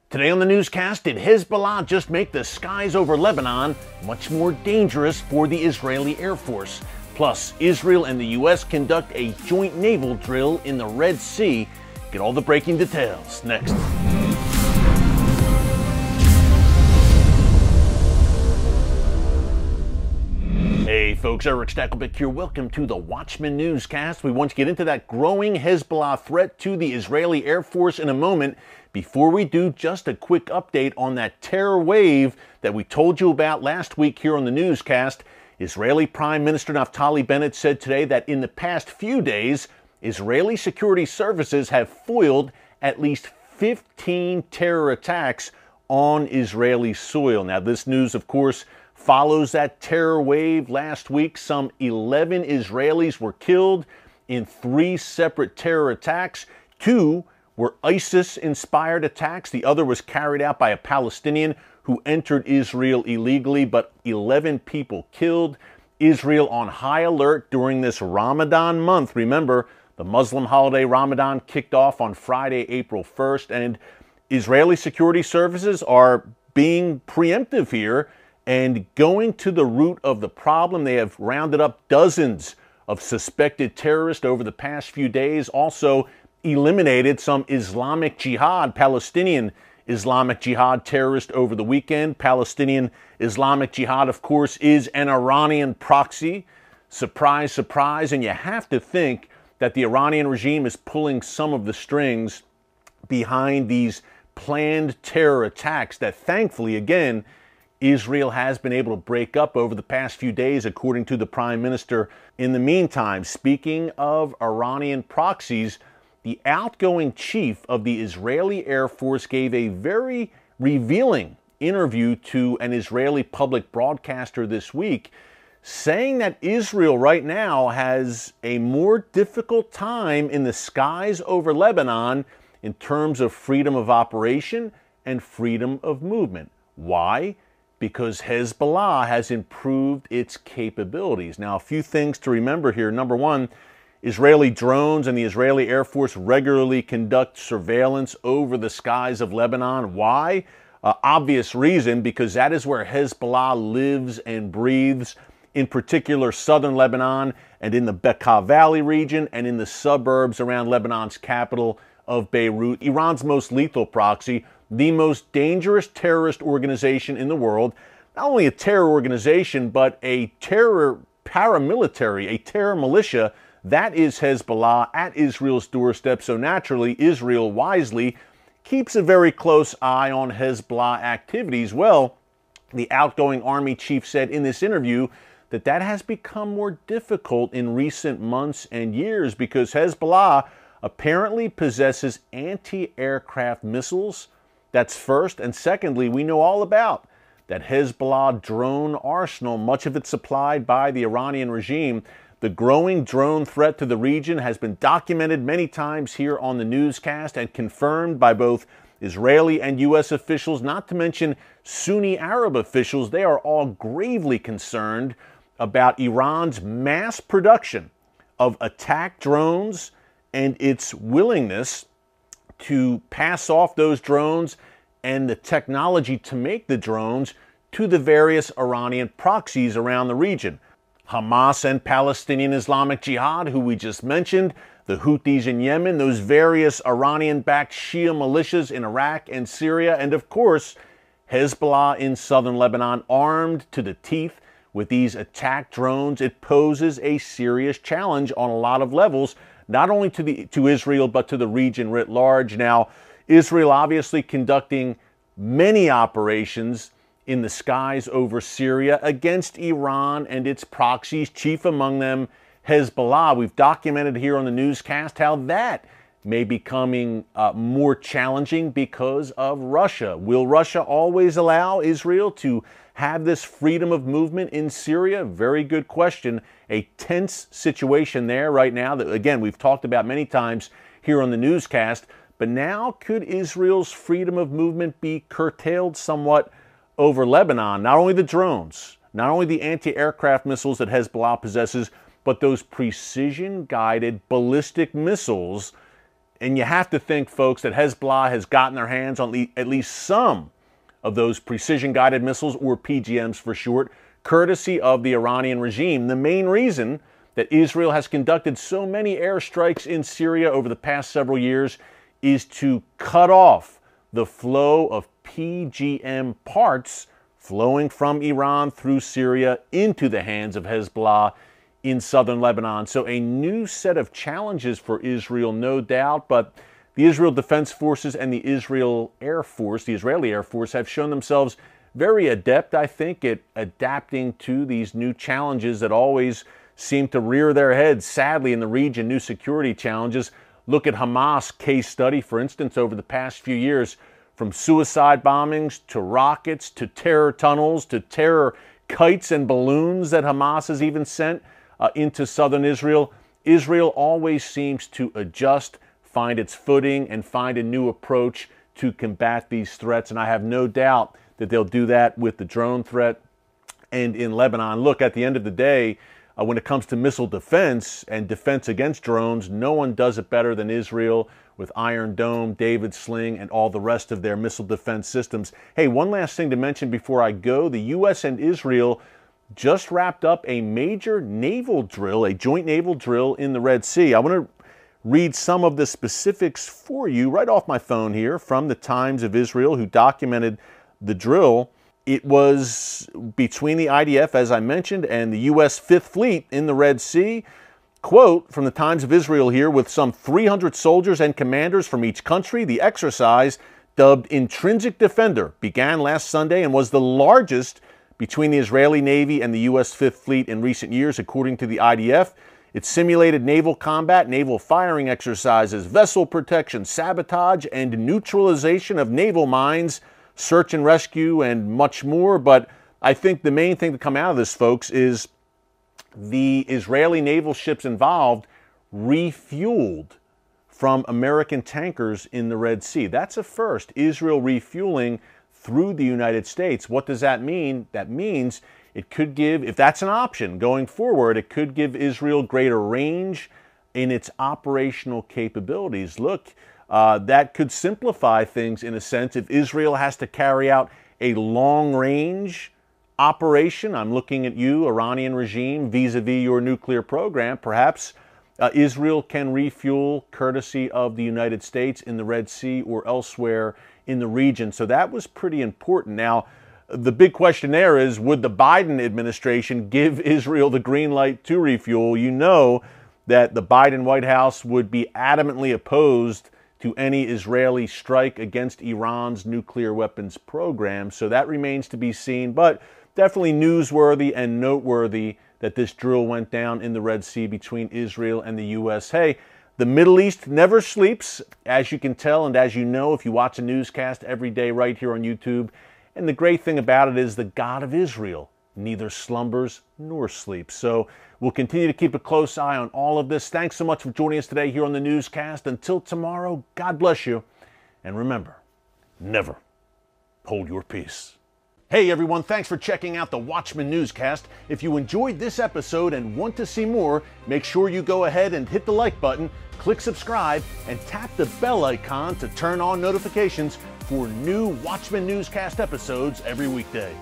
Today on the newscast, did Hezbollah just make the skies over Lebanon much more dangerous for the Israeli Air Force? Plus, Israel and the U.S. conduct a joint naval drill in the Red Sea. Get all the breaking details next. Hey folks, Erick Stakelbeck here. Welcome to the Watchman Newscast. We want to get into that growing Hezbollah threat to the Israeli Air Force in a moment. Before we do, just a quick update on that terror wave that we told you about last week here on the newscast. Israeli Prime Minister Naftali Bennett said today that in the past few days, Israeli security services have foiled at least 15 terror attacks on Israeli soil. Now, this news, of course, follows that terror wave last week. Some 11 Israelis were killed in 3 separate terror attacks. 2 were ISIS-inspired attacks. The other was carried out by a Palestinian who entered Israel illegally, but 11 people killed. Israel on high alert during this Ramadan month. Remember, the Muslim holiday Ramadan kicked off on Friday, April 1st, and Israeli security services are being preemptive here and going to the root of the problem. They have rounded up dozens of suspected terrorists over the past few days, also eliminated some Islamic Jihad, Palestinian Islamic Jihad terrorists over the weekend. Palestinian Islamic Jihad, of course, is an Iranian proxy. Surprise, surprise. And you have to think that the Iranian regime is pulling some of the strings behind these planned terror attacks that, thankfully, again, Israel has been able to break up over the past few days, according to the Prime Minister. In the meantime, speaking of Iranian proxies, the outgoing chief of the Israeli Air Force gave a very revealing interview to an Israeli public broadcaster this week, saying that Israel right now has a more difficult time in the skies over Lebanon in terms of freedom of operation and freedom of movement. Why? Because Hezbollah has improved its capabilities. Now, a few things to remember here. Number one, Israeli drones and the Israeli Air Force regularly conduct surveillance over the skies of Lebanon. Why? Obvious reason, because that is where Hezbollah lives and breathes, in particular southern Lebanon and in the Bekaa Valley region and in the suburbs around Lebanon's capital of Beirut. Iran's most lethal proxy, the most dangerous terrorist organization in the world. Not only a terror organization, but a terror paramilitary, a terror militia. That is Hezbollah at Israel's doorstep. So naturally, Israel wisely keeps a very close eye on Hezbollah activities. Well, the outgoing army chief said in this interview that that has become more difficult in recent months and years because Hezbollah apparently possesses anti-aircraft missiles. That's first. And secondly, we know all about that Hezbollah drone arsenal, much of it supplied by the Iranian regime. The growing drone threat to the region has been documented many times here on the newscast and confirmed by both Israeli and U.S. officials, not to mention Sunni Arab officials. They are all gravely concerned about Iran's mass production of attack drones and its willingness to pass off those drones and the technology to make the drones to the various Iranian proxies around the region. Hamas and Palestinian Islamic Jihad, who we just mentioned, the Houthis in Yemen, those various Iranian-backed Shia militias in Iraq and Syria, and of course, Hezbollah in southern Lebanon, armed to the teeth with these attack drones. It poses a serious challenge on a lot of levels, not only to Israel, but to the region writ large. Now, Israel obviously conducting many operations in the skies over Syria against Iran and its proxies, chief among them Hezbollah. We've documented here on the newscast how that may be becoming more challenging because of Russia. Will Russia always allow Israel to have this freedom of movement in Syria? Very good question. A tense situation there right now that, again, we've talked about many times here on the newscast. But now could Israel's freedom of movement be curtailed somewhat over Lebanon? Not only the drones, not only the anti-aircraft missiles that Hezbollah possesses, but those precision-guided ballistic missiles And you have to think, folks, that Hezbollah has gotten their hands on at least some of those precision-guided missiles, or PGMs for short, courtesy of the Iranian regime. The main reason that Israel has conducted so many airstrikes in Syria over the past several years is to cut off the flow of PGM parts flowing from Iran through Syria into the hands of Hezbollah in southern Lebanon. So a new set of challenges for Israel, no doubt, but the Israel Defense Forces and the Israeli Air Force have shown themselves very adept, I think, at adapting to these new challenges that always seem to rear their heads, sadly, in the region, new security challenges. Look at Hamas case study, for instance, over the past few years, from suicide bombings to rockets to terror tunnels to terror kites and balloons that Hamas has even sent into southern Israel. Israel always seems to adjust, find its footing, and find a new approach to combat these threats. And I have no doubt that they'll do that with the drone threat and in Lebanon. Look, at the end of the day, when it comes to missile defense and defense against drones, no one does it better than Israel with Iron Dome, David Sling, and all the rest of their missile defense systems. Hey, one last thing to mention before I go. The U.S. and Israel just wrapped up a major naval drill, a joint naval drill in the Red Sea. I want to read some of the specifics for you right off my phone here from the Times of Israel, who documented the drill. It was between the IDF, as I mentioned, and the U.S. Fifth Fleet in the Red Sea. Quote from the Times of Israel here: with some 300 soldiers and commanders from each country, the exercise, dubbed Intrinsic Defender, began last Sunday and was the largest between the Israeli Navy and the U.S. Fifth Fleet in recent years, according to the IDF. It simulated naval combat, naval firing exercises, vessel protection, sabotage, and neutralization of naval mines, search and rescue, and much more. But I think the main thing to come out of this, folks, is the Israeli naval ships involved refueled from American tankers in the Red Sea. That's a first. Israel refueling through the United States. What does that mean? That means it could give, if that's an option going forward, it could give Israel greater range in its operational capabilities. Look, that could simplify things in a sense. If Israel has to carry out a long-range operation, I'm looking at you, Iranian regime, vis-a-vis your nuclear program, perhaps Israel can refuel courtesy of the United States in the Red Sea or elsewhere in the region. So that was pretty important. Now, the big question there is, would the Biden administration give Israel the green light to refuel? You know that the Biden White House would be adamantly opposed to any Israeli strike against Iran's nuclear weapons program. So that remains to be seen, but definitely newsworthy and noteworthy that this drill went down in the Red Sea between Israel and the U.S. Hey, the Middle East never sleeps, as you can tell and as you know if you watch a newscast every day right here on YouTube. And the great thing about it is the God of Israel neither slumbers nor sleeps. So we'll continue to keep a close eye on all of this. Thanks so much for joining us today here on the newscast. Until tomorrow, God bless you. And remember, never hold your peace. Hey everyone, thanks for checking out the Watchman Newscast. If you enjoyed this episode and want to see more, make sure you go ahead and hit the like button, click subscribe, and tap the bell icon to turn on notifications for new Watchman Newscast episodes every weekday.